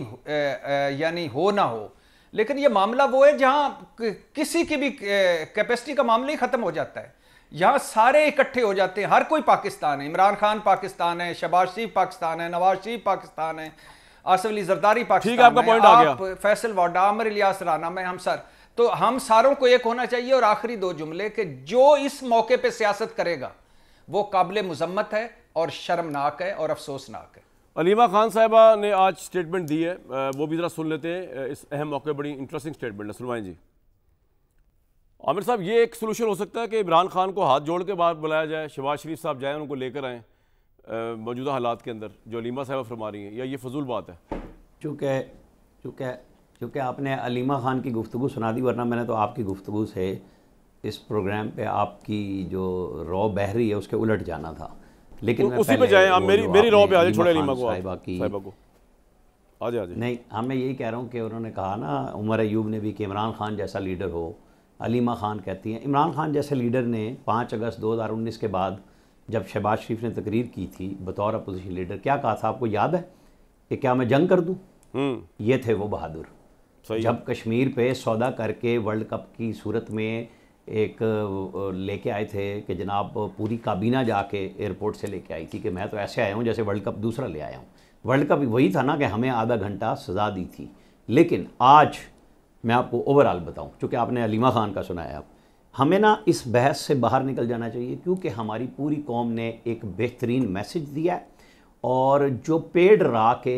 यानी हो ना हो, लेकिन ये मामला वो है जहाँ किसी की भी कैपेसिटी का मामला ही ख़त्म हो जाता है। यहाँ सारे इकट्ठे हो जाते हैं, हर कोई पाकिस्तान है, इमरान खान पाकिस्तान है, शहबाज शरीफ पाकिस्तान है, नवाज शरीफ पाकिस्तान है, आसिफ अली जरदारी पाकिस्तान है, आप फैसल वाडा, आमिर इलियास राना में हम सर। तो हम सारों को एक होना चाहिए। और आखिरी 2 जुमले कि जो इस मौके पे सियासत करेगा वो काबिल मुजम्मत है और शर्मनाक है और अफसोसनाक है। अलीमा खान साहिबा ने आज स्टेटमेंट दी है, वो भी ज़रा सुन लेते हैं। इस अहम मौके बड़ी इंटरेस्टिंग स्टेटमेंट है, सुनवाएं जी। आमिर साहब, ये एक सोल्यूशन हो सकता है कि इमरान खान को हाथ जोड़ के बाहर बुलाया जाए, शहबाज शरीफ साहब जाएँ, उनको लेकर आएँ मौजूदा हालात के अंदर जो अलीमा साहिबा फरमा रही हैं, या ये फजूल बात है? चूँकि आपने अलीमा खान की गुफ्तगू सुना दी, वरना मैंने तो आपकी गुफ्तगू से इस प्रोग्राम पे आपकी जो रॉ बह रही है उसके उलट जाना था। लेकिन उसी पे जाएं आप, मेरी रॉ पे आ जाए, छोड़े अलीमा को, साहिबा को आ जाए। नहीं, मैं यही कह रहा हूँ कि उन्होंने कहा ना उमर अयूब ने भी कि इमरान खान जैसा लीडर हो। अलीमा खान कहती हैं इमरान खान जैसे लीडर ने 5 अगस्त 2019 के बाद जब शहबाज शरीफ ने तकरीर की थी बतौर अपोजिशन लीडर, क्या कहा था आपको याद है कि क्या मैं जंग कर दूँ? ये थे वो बहादुर जब कश्मीर पे सौदा करके वर्ल्ड कप की सूरत में एक लेके आए थे कि जनाब पूरी काबीना जाके एयरपोर्ट से लेके आई थी कि मैं तो ऐसे आया हूँ जैसे वर्ल्ड कप दूसरा ले आया हूँ। वर्ल्ड कप वही था ना कि हमें आधा घंटा सज़ा दी थी। लेकिन आज मैं आपको ओवरऑल बताऊँ, चूँकि आपने अलीमा खान का सुनाया, हमें ना इस बहस से बाहर निकल जाना चाहिए क्योंकि हमारी पूरी कौम ने एक बेहतरीन मैसेज दिया है। और जो पेड़ रा के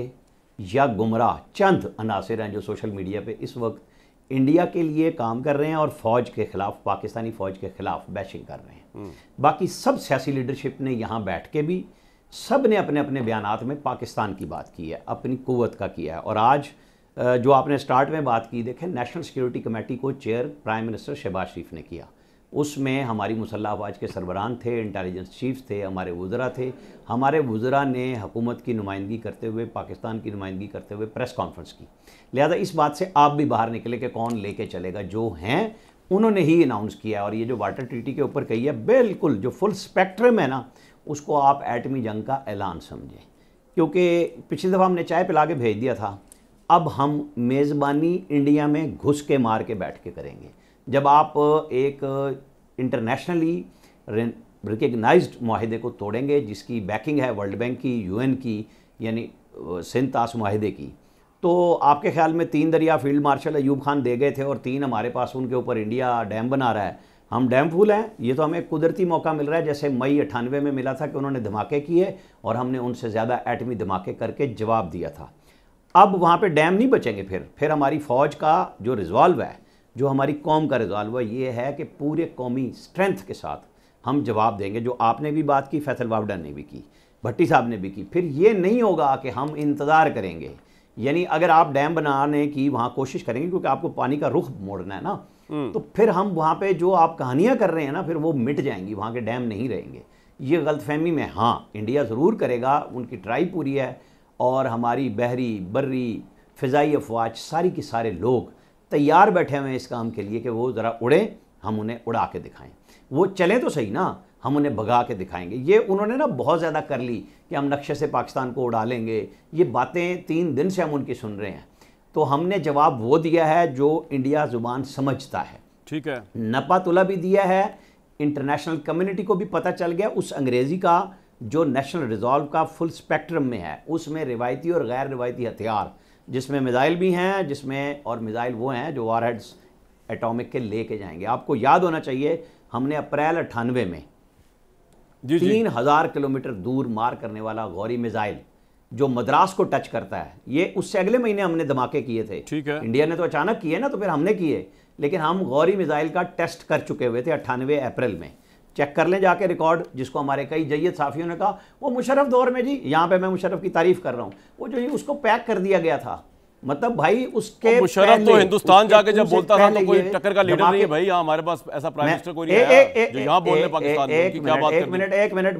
या गुमराह चंद अनासिर हैं जो सोशल मीडिया पे इस वक्त इंडिया के लिए काम कर रहे हैं और फ़ौज के ख़िलाफ़, पाकिस्तानी फ़ौज के ख़िलाफ़ बैशिंग कर रहे हैं, बाकी सब सियासी लीडरशिप ने यहाँ बैठ के भी सब ने अपने अपने बयानात में पाकिस्तान की बात की है, अपनी क़ुव्वत का किया है। और आज जो आपने स्टार्ट में बात की, देखें नेशनल सिक्योरिटी कमेटी को चेयर प्राइम मिनिस्टर शहबाज शरीफ ने किया, उसमें हमारी मुसल्लह अफवाज के सरबरान थे, इंटेलिजेंस चीफ्स थे, हमारे वज़रा थे। हमारे वज़रा ने हुकूमत की नुमाइंदगी करते हुए, पाकिस्तान की नुमाइंदगी करते हुए प्रेस कॉन्फ्रेंस की। लिहाजा इस बात से आप भी बाहर निकले कि कौन लेके चलेगा, जो हैं उन्होंने ही अनाउंस किया। और ये जो वाटर ट्रीटी के ऊपर कही है, बिल्कुल जो फुल स्पेक्ट्रम है ना, उसको आप एटमी जंग का ऐलान समझें, क्योंकि पिछली दफ़ा हमने चाय पिला के भेज दिया था, अब हम मेज़बानी इंडिया में घुस के मार के बैठ के करेंगे। जब आप एक इंटरनेशनली रिकग्नाइज्ड माहिदे को तोड़ेंगे, जिसकी बैकिंग है वर्ल्ड बैंक की, यूएन की, यानी सिंध ताश माहिदे की, तो आपके ख्याल में 3 दरिया फील्ड मार्शल अयूब खान दे गए थे और 3 हमारे पास उनके ऊपर इंडिया डैम बना रहा है, हम डैम फूल हैं? ये तो हमें कुदरती मौका मिल रहा है, जैसे मई 98 में मिला था कि उन्होंने धमाके किए और हमने उनसे ज़्यादा एटमी धमाके करके जवाब दिया था। अब वहाँ पे डैम नहीं बचेंगे। फिर हमारी फ़ौज का जो रिजॉल्व है, जो हमारी कौम का रिजॉल्व है, ये है कि पूरे कौमी स्ट्रेंथ के साथ हम जवाब देंगे। जो आपने भी बात की, फैसल वावडा ने भी की, भट्टी साहब ने भी की। फिर ये नहीं होगा कि हम इंतज़ार करेंगे, यानी अगर आप डैम बनाने की वहाँ कोशिश करेंगे, क्योंकि आपको पानी का रुख मोड़ना है ना, तो फिर हम वहाँ पे जो आप कहानियाँ कर रहे हैं ना, फिर वो मिट जाएंगी, वहाँ के डैम नहीं रहेंगे। ये गलतफहमी में हाँ इंडिया ज़रूर करेगा, उनकी ट्राई पूरी है, और हमारी बहरी बर्री फ़िज़ाई अफवाज सारी के सारे लोग तैयार बैठे हुए हैं इस काम के लिए कि वो ज़रा उड़ें, हम उन्हें उड़ा के दिखाएं। वो चलें तो सही ना, हम उन्हें भगा के दिखाएंगे। ये उन्होंने ना बहुत ज़्यादा कर ली कि हम नक्शे से पाकिस्तान को उड़ा लेंगे। ये बातें 3 दिन से हम उनकी सुन रहे हैं। तो हमने जवाब वो दिया है जो इंडिया ज़ुबान समझता है। ठीक है, नपा तुला भी दिया है, इंटरनेशनल कम्युनिटी को भी पता चल गया उस अंग्रेज़ी का जो नेशनल रिजॉल्व का फुल स्पेक्ट्रम में है, उसमें रिवायती और गैर रिवायती हथियार, जिसमें मिसाइल भी हैं, जिसमें और मिसाइल वो हैं जो वारहेड्स एटॉमिक के लेके जाएंगे। आपको याद होना चाहिए, हमने अप्रैल 98 में 3000 किलोमीटर दूर मार करने वाला गौरी मिसाइल जो मद्रास को टच करता है, ये उससे अगले महीने हमने धमाके किए थे। ठीक है, इंडिया ने तो अचानक किए ना, तो फिर हमने किए, लेकिन हम गौरी मिसाइल का टेस्ट कर चुके हुए थे 98 अप्रैल में। चेक कर लें जाके रिकॉर्ड, जिसको हमारे कई जय्यद साफियों ने कहा वो मुशर्रफ दौर में जी, यहाँ पे मैं मुशर्रफ की तारीफ कर रहा हूँ, वो जो उसको पैक कर दिया गया था, मतलब भाई उसके मुशर्रफ तो हिंदुस्तान जाके जब बोलता था तो कोई टक्कर का लीडर नहीं है भाई। यहाँ हमारे पास ऐसा प्राइम मिनिस्टर कोई नहीं है जो यहाँ बोल रहे पाकिस्तान में। क्या बात कर रहे हैं? एक मिनट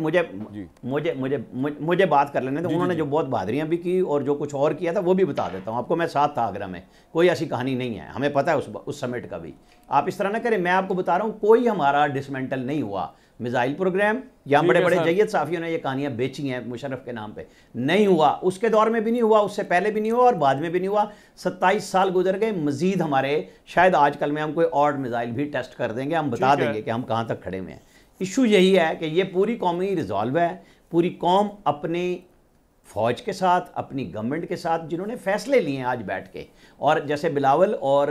मुझे बात कर लेने तो। उन्होंने जो बहुत बहादुरियां भी की और जो कुछ और किया था वो भी बता देता हूँ आपको। मैं साथ था आगरा में, कोई ऐसी कहानी नहीं है, हमें पता है उस समिट का भी। आप इस तरह ना करें, मैं आपको बता रहा हूँ कोई हमारा डिसमेंटल नहीं हुआ। मिसाइल प्रोग्राम या बड़े बड़े जय्यद साफियों ने ये कहानियां बेची हैं मुशर्रफ के नाम पे, नहीं हुआ। उसके दौर में भी नहीं हुआ, उससे पहले भी नहीं हुआ और बाद में भी नहीं हुआ। 27 साल गुजर गए, मजीद हमारे शायद आजकल में हम कोई और मिसाइल भी टेस्ट कर देंगे, हम बता देंगे कि हम कहाँ तक खड़े हुए हैं। इशू यही है कि ये पूरी कौमी रिजॉल्व है, पूरी कौम अपनी फ़ौज के साथ, अपनी गवर्नमेंट के साथ, जिन्होंने फैसले लिए हैं आज बैठ के। और जैसे बिलावल और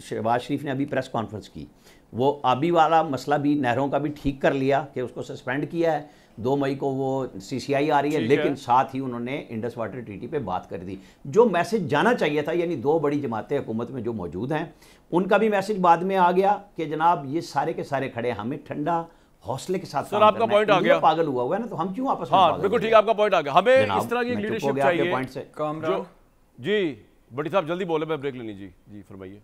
शहबाज शरीफ ने अभी प्रेस कॉन्फ्रेंस की, वो आबी वाला मसला भी, नहरों का भी ठीक कर लिया कि उसको सस्पेंड किया है। 2 मई को वो CCI आ रही है, लेकिन साथ ही उन्होंने इंडस वाटर ट्रीटी पे बात कर दी। जो मैसेज जाना चाहिए था, यानी 2 बड़ी जमातें हुकूमत में जो मौजूद हैं, उनका भी मैसेज बाद में आ गया कि जनाब ये सारे के सारे खड़े, हमें ठंडा हौसले के साथ सर आपका पॉइंट आ गया। पागल हुआ है ना, तो हम क्यों आपस में? हाँ बिल्कुल ठीक है, आपका पॉइंट आ गया। हमें इस तरह की लीडरशिप चाहिए। जी बड़ी साहब जल्दी बोले, मैं ब्रेक लेनी। जी फरमाइए।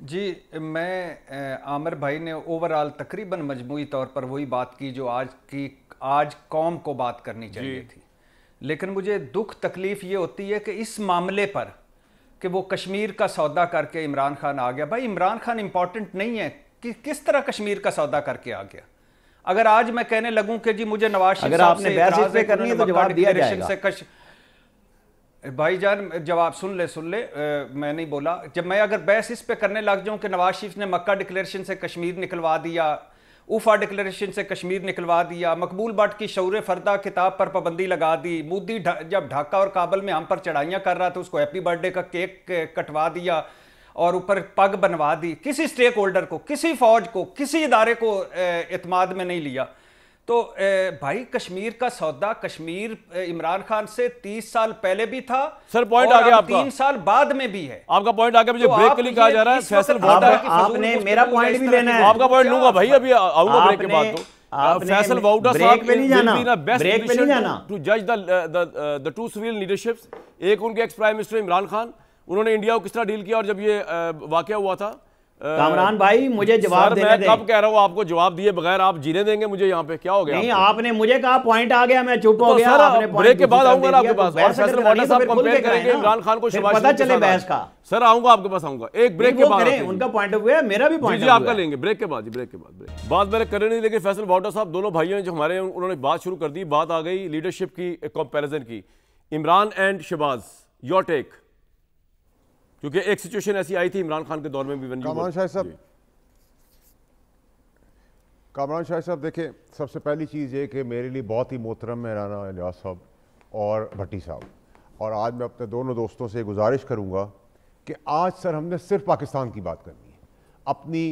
जी मैं आमिर भाई ने ओवरऑल तकरीबन मजमूई तौर पर वही बात की जो आज कौम को बात करनी चाहिए थी। लेकिन मुझे दुख तकलीफ ये होती है कि इस मामले पर कि वो कश्मीर का सौदा करके इमरान खान आ गया। भाई इमरान खान इंपॉर्टेंट नहीं है कि किस तरह कश्मीर का सौदा करके आ गया। अगर आज मैं कहने लगूं कि जी मुझे नवाज शरीफ साहब से इतराज़ है, करनी है तो जवाब दिया जाएगा। भाईजान जवाब सुन ले मैं नहीं बोला। जब मैं अगर बहस इस पे करने लग जाऊं कि नवाज शरीफ ने मक्का डिक्लेरेशन से कश्मीर निकलवा दिया, उफा डिक्लेरेशन से कश्मीर निकलवा दिया, मकबूल भट्ट की शौर्य फरदा किताब पर पाबंदी लगा दी, मोदी जब ढाका और काबल में हम पर चढ़ाइयाँ कर रहा था उसको हैप्पी बर्थडे का केक कटवा दिया और ऊपर पग बनवा दी, किसी स्टेक होल्डर को, किसी फौज को, किसी इदारे को एतमाद में नहीं लिया। तो भाई कश्मीर का सौदा कश्मीर इमरान खान से 30 साल पहले भी था सर, पॉइंट आ गया आपका, 3 साल बाद में भी है। आपका पॉइंट आ गया। मुझे ब्रेक के लिए कहा जा रहा है, फैसल वाउडा आपने मेरा पॉइंट भी लेना है। आपका पॉइंट लूंगा भाई, अभी आऊंगा ब्रेक के बाद। तो फैसल वाउडा साहब पे नहीं जाना, ब्रेक पे नहीं जाना टू जज द टू सिविलियन लीडरशिप्स। एक उनके ex prime minister Imran Khan, उन्होंने इंडिया को किस तरह डील किया, और जब ये वाकया हुआ था कामरान भाई मुझे जवाब देने मैं दें। कब कह रहा हूँ आपको जवाब दिए बगैर आप जीने देंगे मुझे यहाँ पे? क्या हो गया? नहीं आपने मुझे कहा पॉइंट आ गया, मैं चुप हो गया। सर आपने ब्रेक के बाद आऊंगा ना आपके पास, और फैसल वाडा साहब तो कंपेयर करेंगे इमरान खान को शहबाज पता शरीफ के चले साथ। बहस का। सर आऊंगा आपके पास, आऊंगा एक ब्रेक के बाद आते हैं। उनका पॉइंट ऑफ व्यू है, मेरा भी पॉइंट जी आपका लेंगे ब्रेक के बाद। जी ब्रेक के बाद बात मैंने करनी नहीं, लेकिन फैसल वाडा साहब दोनों भाइयों जो हमारे उन्होंने बात शुरू कर दी। बात आ गई लीडरशिप की कंपैरिजन की, Imran and Shahbaz, your take, क्योंकि एक सिचुएशन ऐसी आई थी इमरान खान के दौर में भी। कामरान शाह साहब देखिए, सबसे पहली चीज़ ये कि मेरे लिए बहुत ही मोहतरम है राना इलियास साहब और भट्टी साहब, और आज मैं अपने दोनों दोस्तों से गुजारिश करूंगा कि आज सर हमने सिर्फ पाकिस्तान की बात करनी है, अपनी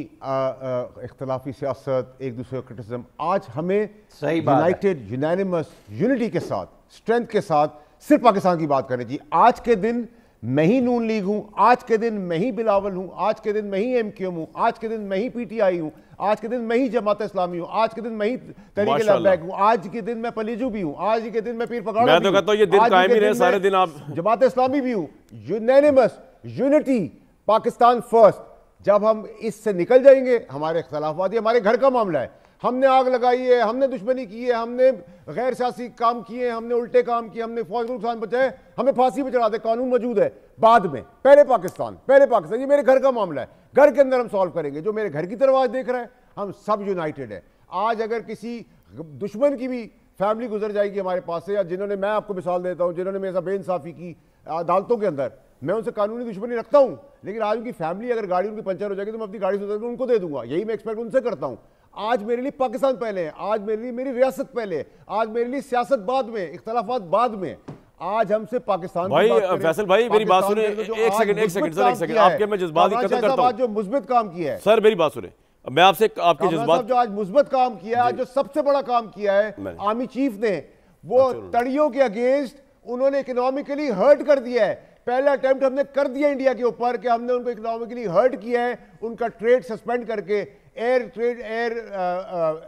इख्तलाफी सियासत, एक दूसरे का क्रिटिसिज्म, आज हमें यूनाइटेड यूनानिमस यूनिटी के साथ, स्ट्रेंथ के साथ सिर्फ पाकिस्तान की बात करनी चाहिए। आज के दिन मैं ही नून लीग हूं, आज के दिन मैं ही बिलावल हूं, आज के दिन मैं ही MQM हूं, आज के दिन मैं ही PTI हूं, आज के दिन मैं ही जमात इस्लामी हूं, आज के दिन मैं ही तहरीक लब्बैक हूं, आज के दिन मैं पलीजू भी हूं, आज के दिन मैं पीर पगाड़ा मैं तो कहता हूं ये दिन कायम ही रहे सारे दिन आप जमात इस्लामी भी हूं। Unanimous unity, Pakistan first. जब हम इससे निकल जाएंगे, हमारे इख्तलाफात ये हमारे घर का मामला है, हमने आग लगाई है, हमने दुश्मनी की है, हमने गैर सियासी काम किए, हमने उल्टे काम किए, हमने फौज को नुकसान पहुंचाए, हमें फांसी पर चढ़ा दे, कानून मौजूद है। बाद में पहले पाकिस्तान, ये मेरे घर का मामला है, घर के अंदर हम सॉल्व करेंगे। जो मेरे घर की तरफ आज देख रहा है, हम सब यूनाइटेड है। आज अगर किसी दुश्मन की भी फैमिली गुजर जाएगी हमारे पास से, या जिन्होंने, मैं आपको मिसाल देता हूं, जिन्होंने मेरे साथ बेइंसाफी की अदालतों के अंदर, मैं उनसे कानूनी दुश्मनी रखता हूं, लेकिन आज उनकी फैमिली अगर गाड़ी उनकी पंचर हो जाएगी तो मैं अपनी गाड़ी से उनको दे दूंगा। यही मैं एक्सपेक्ट उनसे करता हूं। आज मेरे लिए पाकिस्तान पहले है, आज मेरे लिए मेरी रियासत पहले है, आज मेरे लिए सियासत बाद में, इख्तलाफात बाद में। आज हमसे पाकिस्तान भाई फैसल भाई मेरी बात सुने, एक सेकंड आपके मैं जज्बात की कदर करता हूं। जो मुस्बित काम किया है सर, मेरी बात सुने, मैं आपसे आपके जज्बात, जो आज मुस्बित काम किया है, जो सबसे बड़ा काम किया है आर्मी चीफ ने, वो तड़ियों के अगेंस्ट उन्होंने इकोनॉमिकली हर्ट कर दिया है। पहला अटेम्प्ट हमने कर दिया इंडिया के ऊपर कि हमने उनको इकोनॉमिकली हर्ट किया है, उनका ट्रेड सस्पेंड करके, एयर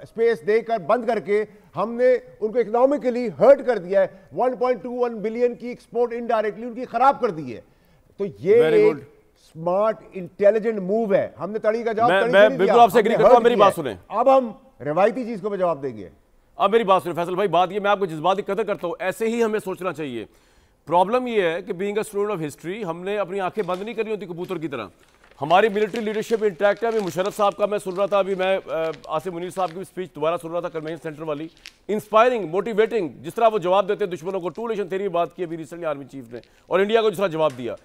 स्पेस देकर बंद करके हमने उनको इकोनॉमिकली हर्ट कर दिया है। 1.21 बिलियन की एक्सपोर्ट इनडायरेक्टली उनकी खराब कर दी है। तो ये एक स्मार्ट इंटेलिजेंट मूव है। हमने तड़ी का जवाब मैं बिल्कुल आपसे एग्री करता हूं। मेरी बात सुने, अब हम रिवायती चीज को जवाब देंगे। अब मेरी बात सुने फैसल भाई, बात ये, मैं आपको जज्बात की कदर करता हूं, ऐसे ही हमें सोचना चाहिए। प्रॉब्लम ये है कि being a student of history, हमने अपनी आंखें बंद नहीं करनी होती कबूतर की तरह। हमारी मिलिट्री लीडरशिप इंटैक्ट है। अभी मुशर्रफ साहब का मैं सुन रहा था, अभी मैं आसिम मुनीर साहब की स्पीच दोबारा सुन रहा था कन्वेंशन सेंटर वाली, इंस्पायरिंग, मोटिवेटिंग, जिस तरह वो जवाब देते हैं दुश्मनों को। टू नेशन थ्योरी बात की अभी रिसेंटली आर्मी चीफ ने, और इंडिया को जिस तरह जवाब दिया।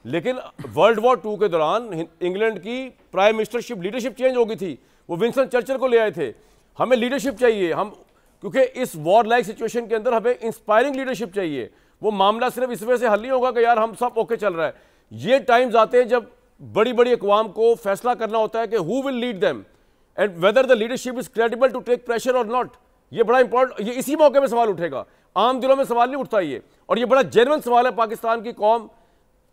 लेकिन वर्ल्ड वॉर 2 के दौरान इंग्लैंड की प्राइम मिनिस्टरशिप लीडरशिप चेंज हो गई थी, वो विंस्टन चर्चिल को ले आए थे। हमें लीडरशिप चाहिए, हम क्योंकि इस वॉर लाइक सिचुएशन के अंदर हमें इंस्पायरिंग लीडरशिप चाहिए। वो मामला सिर्फ इस वजह से हल नहीं होगा कि यार हम सब ओके चल रहा है। ये टाइम्स आते हैं जब बड़ी बड़ी अक़वाम को फैसला करना होता है कि who will lead them and whether the leadership is credible to take pressure और नॉट। ये बड़ा इंपॉर्टेंट, ये इसी मौके में सवाल उठेगा, आम दिलों में सवाल नहीं उठता ये। और ये बड़ा जेन्युइन सवाल है। पाकिस्तान की कौम,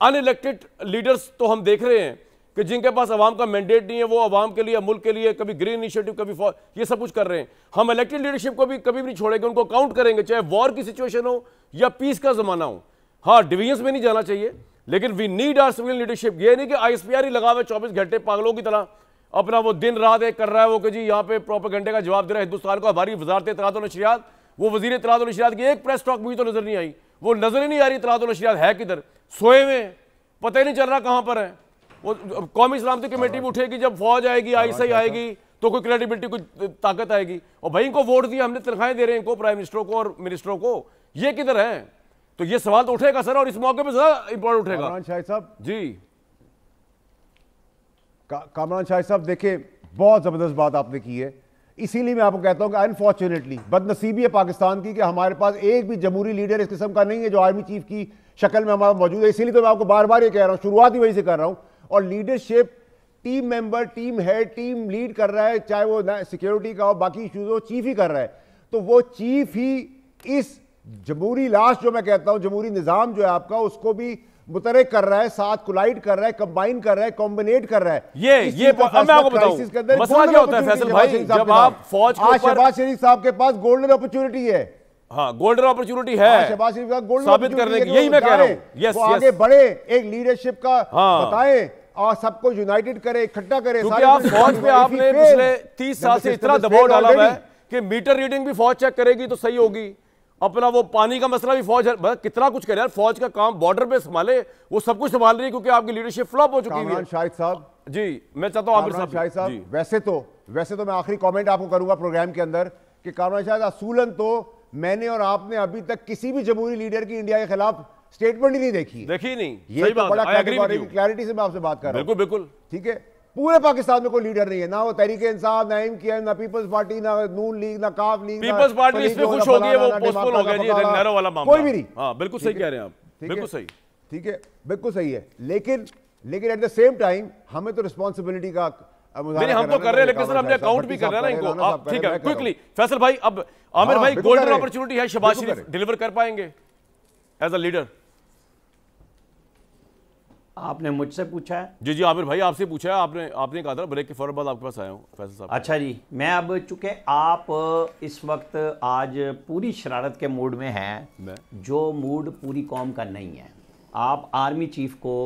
अनइलेक्टेड लीडर्स तो हम देख रहे हैं कि जिनके पास अवाम का मैंडेट नहीं है, वो अवाम के लिए, मुल्क के लिए, कभी ग्रीन इनिशिएटिव, कभी ये सब कुछ कर रहे हैं। हम इलेक्टेड लीडरशिप को भी कभी भी नहीं छोड़ेंगे, उनको काउंट करेंगे, चाहे वॉर की सिचुएशन हो या पीस का जमाना हो। हाँ, डिवीजन्स में नहीं जाना चाहिए, लेकिन we need our civil leadership. ये नहीं कि ISPR ही लगा हुआ 24 घंटे पागलों की तरह अपना वो दिन रात एक कर रहा है, वो कि जी यहाँ पे प्रोपेगेंडे का जवाब दे रहा है हिंदुस्तान को। हमारी वजारत इत्तलात और नशरियात, वो वजीर इत्तलात और नशरियात की एक प्रेस टॉक भी तो नजर नहीं आई, वो नजर ही नहीं आ रही। इत्तलात और नशरियात है किधर, सोए हुए, पता ही नहीं चल रहा कहाँ पर है। वो कौमी सलामती कमेटी भी उठेगी जब फौज आएगी, ISI आएगी, तो कोई क्रेडिबिलिटी, कोई ताकत आएगी। और भाई इनको वोट दिया हमने, तनख्वाहें दे रहे हैं इनको, प्राइम मिनिस्टरों को और मिनिस्टरों को, ये किधर है? तो ये सवाल तो उठेगा सर, और इस मौके पे ज्यादा इंपॉर्टेंट उठेगा। कामरान शाहिद साहब जी, कामरान शाहिद साहब देखिए, बहुत जबरदस्त बात आपने की है। इसीलिए मैं आपको कहता हूं कि अनफॉर्चुनेटली, बदनसीबी है पाकिस्तान की कि हमारे पास एक भी जमहूरी लीडर इस किस्म का नहीं है जो आर्मी चीफ की शक्ल में हमारा मौजूद है। इसीलिए तो मैं आपको बार बार ये कह रहा हूं, शुरुआत ही वहीं से कर रहा हूं। और leadership, team member, team head, team lead कर रहा है, चाहे वो सिक्योरिटी का हो, बाकी इश्यूज हो, चीफ ही कर रहा है। तो वो चीफ ही इस जमहूरी लाश, जो मैं कहता हूं जमहूरी निजाम जो है आपका, उसको भी मुतरक कर रहा है, साथ कोलाइड कर रहा है, कंबाइन कर रहा है, कॉम्बिनेट कर रहा है। ये अब मैं आपको बताऊं मसला क्या होता है फैसल भाई, जब आप फौज के ऊपर, शहबाज शरीफ साहब के पास गोल्डन अपॉर्चुनिटी है। हाँ, गोल्डन अपॉर्चुनिटी है शहबाज शरीफ का गोल्डन साबित करने की, यही मैं कह रहा हूं। वो आगे बढ़े, एक लीडरशिप का बताएं और सबको यूनाइटेड करे, इकट्ठा करे। क्योंकि आप फौज पे आपने पिछले 30 साल से इतना दबाव डाला हुआ है कि मीटर रीडिंग भी फौज चेक करेगी तो सही होगी, अपना वो पानी का मसला भी फौज है, कितना कुछ करे यार फौज का काम, बॉर्डर पे संभाले, वो सब कुछ संभाल रही है क्योंकि आपकी लीडरशिप फ्लॉप हो चुकी है। कामरान शाहिद साहब जी, मैं चाहता हूं आमिर साहब, वैसे तो मैं आखिरी कमेंट आपको करूंगा प्रोग्राम के अंदर कि कामरान शाहिद, असूलन तो मैंने और आपने अभी तक किसी भी जमहूरी लीडर की इंडिया के खिलाफ स्टेटमेंट ही नहीं देखी नहीं। ये तो बड़ा क्लैरिटी से मैं आपसे बात कर रहा हूं। बिल्कुल ठीक है, पूरे पाकिस्तान में कोई लीडर नहीं है, ना वो तहरीक इंसाफ, ना एमकेएम, ना पीपल्स पार्टी, ना नून लीग, ना काफ लीग। पीपल्स पार्टी इसमें खुश हो गई है, वो पोस्टपोन हो गया जी, नैरो वाला मामला। कोई भी नहीं। हाँ बिल्कुल सही कह रहे हैं आप, बिल्कुल सही। ठीक है, बिल्कुल सही है, लेकिन एट द सेम टाइम हमें तो रिस्पॉन्सिबिलिटी का नहीं, हम तो कर रहे हैं, लेकिन सर हमने अकाउंट भी कर रहे हैं ना इनको। आप ठीक है, क्विकली फैसल भाई, अब आमिर भाई गोल्डन अपॉर्चुनिटी है, शहबाज शरीफ डिलीवर कर पाएंगे एज अ लीडर? आपने मुझसे पूछा है? जी जी आमिर भाई आपसे पूछा है, आपने कहा था ब्रेक के फौरन बाद आपके पास आया हूं फैसल साहब। अच्छा जी, मैं अब चूंकि आप इस वक्त आज पूरी शरारत के मूड में हैं, जो मूड पूरी कौम का नहीं है, आप आर्मी चीफ को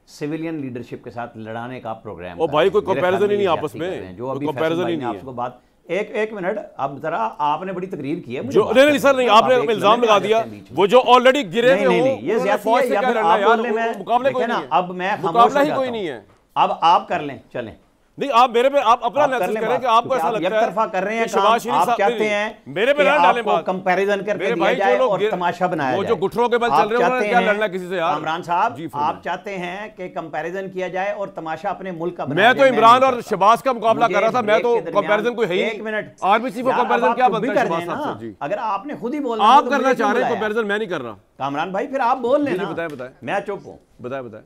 सिविलियन लीडरशिप के साथ लड़ाने का प्रोग्राम, ओ भाई कोई कंपैरिजन ही नहीं आपस में, जो अभी कंपैरिजन ही नहीं है। आपको बात एक मिनट, अब जरा आपने बड़ी तकरीर की है मुझे। नहीं सर नहीं, आपने इल्जाम लगा दिया, वो जो ऑलरेडी गिरे हुए हो, ये फौज से क्या लड़ना यार, मुकाबले कोई नहीं है, अब मैं मुकाबला ही कोई नहीं है, अब आप कर लें, चलें। नहीं आप मेरे पे आप अपना एनालिसिस करें कि आपको ऐसा लगता है एकतरफा कर रहे हैं काम, आप चाहते हैं मेरे पे ना डालें बात, कंपैरिजन करके दिया जाए और तमाशा बनाया जाए। वो जो गुठरों के बल चल रहे हैं उन्होंने क्या लड़ना किसी से यार? इमरान साहब आप चाहते हैं कि कंपैरिजन किया जाए और तमाशा अपने मुल्क का बनाया जाए। मैं तो इमरान और शहबाज का मुकाबला कर रहा था, मैं तो कंपैरिजन कोई है ही नहीं। एक मिनट, आर्मी चीफ का कंपैरिजन क्या बनता है शहबाज साहब से? जी अगर आपने खुद ही बोलना, आप करना चाह रहे हैं कंपैरिजन, मैं नहीं कर रहा। कामरान भाई फिर आप बोल लेना। बताएं मैं चुप हूं। बताएं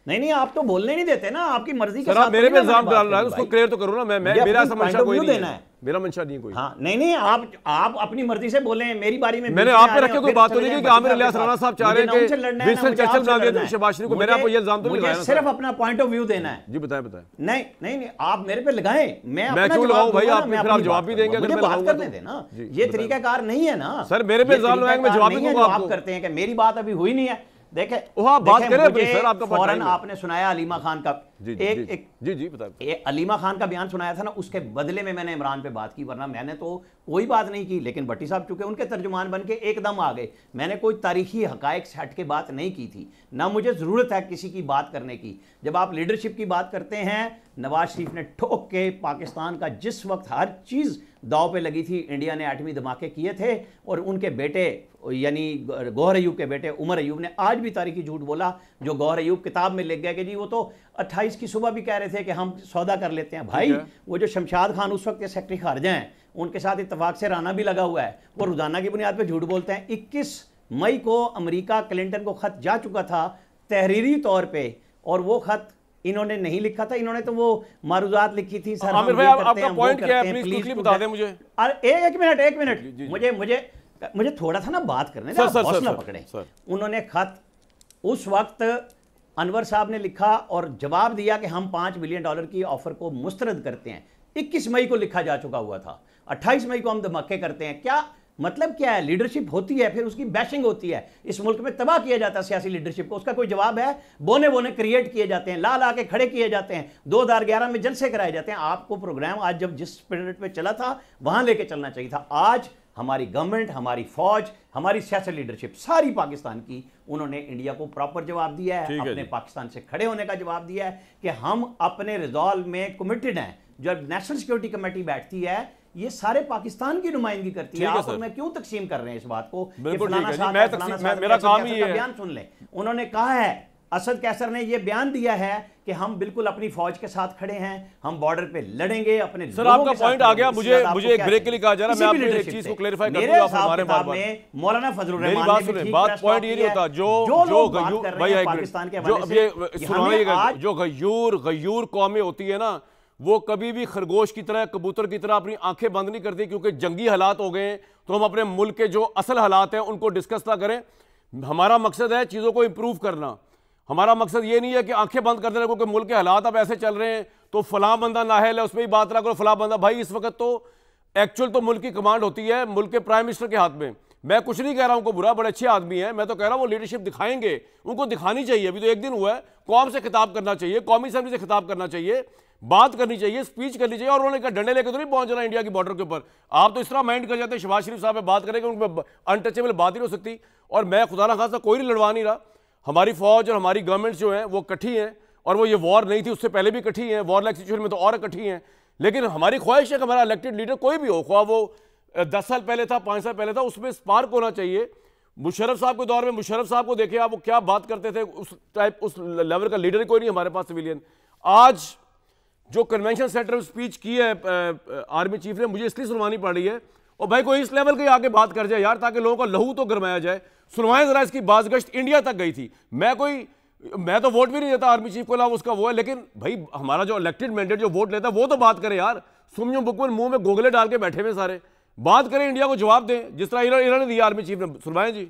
नहीं आप तो बोलने नहीं देते ना, आपकी मर्जी के साथ मेरे पे इल्जाम डाल रहा है, उसको क्लियर तो करो ना। मैं मेरा समझा कोई नहीं है, मेरा मंशा नहीं कोई। हाँ नहीं आप अपनी मर्जी से बोले, मेरी बारी में मैंने आप पे रखे कोई बात तो नहीं की कि आमिर इलियास राणा साहब चाह रहे हैं कि विंस्टन चर्चिल बना दें शहबाज शरीफ को, मेरे आपको ये इल्जाम तो नहीं लगाया ना। सिर्फ अपना पॉइंट ऑफ व्यू देना है। जी बताएं। नहीं आप मेरे पे लगाएं, मैं क्यों लगाऊं भाई? आप फिर आप जवाब भी देंगे अगर मैं बात करने देना, ये तरीकाकार नहीं है ना सर। मेरे पे इल्जाम लगाएंगे, मैं जवाब भी दूंगा आपको। आप करते हैं कि मेरी बात अभी हुई नहीं है। देखें बात करें सर, आपका फौरन आपने सुनाया अलीमा खान का जी बताइए, अलीमा खान का बयान सुनाया था ना, उसके बदले में मैंने इमरान पे बात की, वरना मैंने तो कोई बात नहीं की। लेकिन भट्टी साहब चूंकि उनके तर्जुमान बन के एकदम आ गए, मैंने कोई तारीखी हकायक से हट के बात नहीं की थी, ना मुझे जरूरत है किसी की बात करने की। जब आप लीडरशिप की बात करते हैं, नवाज शरीफ ने ठोक के पाकिस्तान का जिस वक्त हर चीज़ दाव पे लगी थी, इंडिया ने एटमी धमाके किए थे, और उनके बेटे यानी गौहर अयूब के बेटे उमर अयूब ने आज भी तारीखी झूठ बोला, जो गौहर अयूब किताब में लिख गया कि जी वो तो 28 की सुबह भी कह रहे थे कि हम सौदा कर लेते हैं। भाई वो जो शमशाद खान उस वक्त के सेक्रेटरी खारजा हैं, उनके साथ इत्तफाक से राना भी लगा हुआ है, वो रोजाना की बुनियाद पर झूठ बोलते हैं। 21 मई को अमेरिका क्लिंटन को खत जा चुका था तहरीरी तौर पर, और वो खत इन्होंने नहीं लिखा था, इन्होंने तो वो मारूजात लिखी थी। सर आमिर भाई आपका पॉइंट क्या है, प्लीज क्विकली बता दें मुझे। एक मिनट मुझे थोड़ा सा ना बात करने दें, हौसला पकड़े। उन्होंने खत उस वक्त अनवर साहब ने लिखा और जवाब दिया कि हम $5 बिलियन की ऑफर को मुस्तरद करते हैं। 21 मई को लिखा जा चुका हुआ था, 28 मई को हम धमाके करते हैं। क्या मतलब क्या है? लीडरशिप होती है, फिर उसकी बैशिंग होती है, इस मुल्क में तबाह किया जाता है सियासी लीडरशिप को, उसका कोई जवाब है? बोने बोने क्रिएट किए जाते हैं, ला के खड़े किए जाते हैं, 2011 में जलसे कराए जाते हैं। आपको प्रोग्राम आज जब जिस स्पिरिट पे चला था वहां लेके चलना चाहिए था। आज हमारी गवर्नमेंट, हमारी फौज, हमारी सियासी लीडरशिप सारी पाकिस्तान की, उन्होंने इंडिया को प्रॉपर जवाब दिया है, अपने पाकिस्तान से खड़े होने का जवाब दिया है कि हम अपने रिजॉल्व में कमिटेड हैं। जब नेशनल सिक्योरिटी कमेटी बैठती है, ये सारे पाकिस्तान की नुमाइंदगी करती है। आप मैं क्यों तकसीम कर रहे हैं इस बात को? मेरा काम ही है। बयान सुन ले, उन्होंने कहा है, असद कैसर ने यह बयान दिया है कि हम बिल्कुल अपनी फौज के साथ खड़े हैं, हम बॉर्डर पे लड़ेंगे अपने। सर आपका पॉइंट आ गया, मुझे एक ब्रेक के लिए कहा जा रहा है, मैं आपको एक चीज को क्लैरिफाई कर दूंगा। हमारे बात में मौलाना फजलुर रहमान मेरी बात सुने, बात पॉइंट ये नहीं होता जो गयूर कौमें होती है ना, वो कभी भी खरगोश की तरह, कबूतर की तरह अपनी आंखें बंद नहीं करती, क्योंकि जंगी हालात हो गए तो हम अपने मुल्क के जो असल हालात हैं उनको डिस्कस ना करें। हमारा मकसद है चीज़ों को इंप्रूव करना। हमारा मकसद ये नहीं है कि आंखें बंद कर देना, क्योंकि मुल्क के हालात अब ऐसे चल रहे हैं तो फलां बंदा नाहल है उस पर ही बात ना करो, फलां बंदा। भाई इस वक्त तो एक्चुअल तो मुल्क की कमांड होती है मुल्क के प्राइम मिनिस्टर के हाथ में। मैं कुछ नहीं कह रहा हूं उनको बुरा, बड़े अच्छे आदमी हैं, मैं तो कह रहा हूं वो लीडरशिप दिखाएंगे, उनको दिखानी चाहिए। अभी तो एक दिन हुआ है, कौम से खिताब करना चाहिए, कौमी असेंबली से खिताब करना चाहिए, बात करनी चाहिए, स्पीच करनी चाहिए। और उन्होंने कहा डंडे लेकर तो नहीं पहुंच जाना इंडिया की बॉर्डर के ऊपर। आप तो इस तरह माइंड कर जाते हैं शहबाज शरीफ साहब में बात करेंगे, उनमें अनटचेबल बात ही नहीं हो सकती। और मैं खुदा ना खासा कोई नहीं लड़वा नहीं रहा, हमारी फौज और हमारी गवर्नमेंट जो है वो इकट्ठी हैं, और वो ये वॉर नहीं थी उससे पहले भी इकट्ठी हैं, वॉर लाइक सिचुएशन में तो और इकट्ठी हैं। लेकिन हमारी ख्वाहिश है कि हमारा इलेक्टेड लीडर कोई भी हो, ख्वाह वो 10 साल पहले था, 5 साल पहले था, उसमें स्पार्क होना चाहिए। मुशर्रफ साहब के दौर में मुशर्रफ साहब को देखिए आप, वो क्या बात करते थे, उस टाइप उस लेवल का लीडर कोई नहीं हमारे पास सिविलियन। आज जो कन्वेंशन सेंटर में स्पीच की है आर्मी चीफ ने, मुझे इसलिए सुनवानी पड़ रही है, और भाई कोई इस लेवल के आगे बात कर जाए यार, ताकि लोगों का लहू तो गरमाया जाए। सुनवाएं जरा, इसकी बाज़गश्त इंडिया तक गई थी। मैं तो वोट भी नहीं देता आर्मी चीफ को, ना उसका वो है, लेकिन भाई हमारा जो इलेक्टेड मैंडेट जो वोट लेता है वो तो बात करे यार। सुमियों बुकमन मुंह में गोगले डाल के बैठे हुए सारे, बात करें, इंडिया को जवाब दें जिस तरह इन्होंने दिया आर्मी चीफ ने। सुनवाएं जी।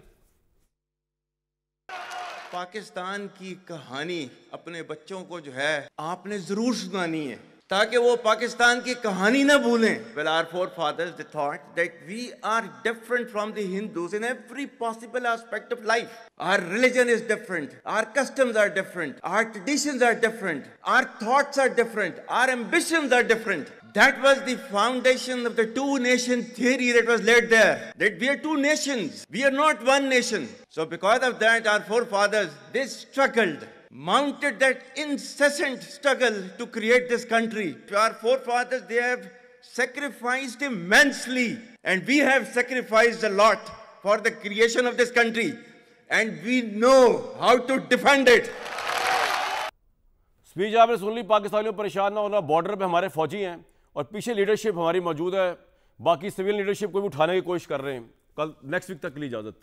पाकिस्तान की कहानी अपने बच्चों को जो है आपने जरूर सुनानी है, ताकि वो पाकिस्तान की कहानी ना भूलें। Well, our forefathers they thought that we are different from the Hindus in every possible aspect of life. Our religion is different, our customs are different, our traditions are different, our thoughts are different, our ambitions are different. That was the foundation of the two-nation theory that was laid there. That we are two nations, we are not one nation. So because of that, our forefathers, they struggled, mounted that incessant struggle to create this country. Our forefathers, they have sacrificed immensely, and we have sacrificed a lot for the creation of this country, and we know how to defend it. Speech आपने सुन ली। पाकिस्तानियों परेशान ना होना, border पे हमारे फौजी हैं और पीछे लीडरशिप हमारी मौजूद है, बाकी सिविल लीडरशिप को भी उठाने की कोशिश कर रहे हैं। कल नेक्स्ट वीक तक के लिए इजाज़त।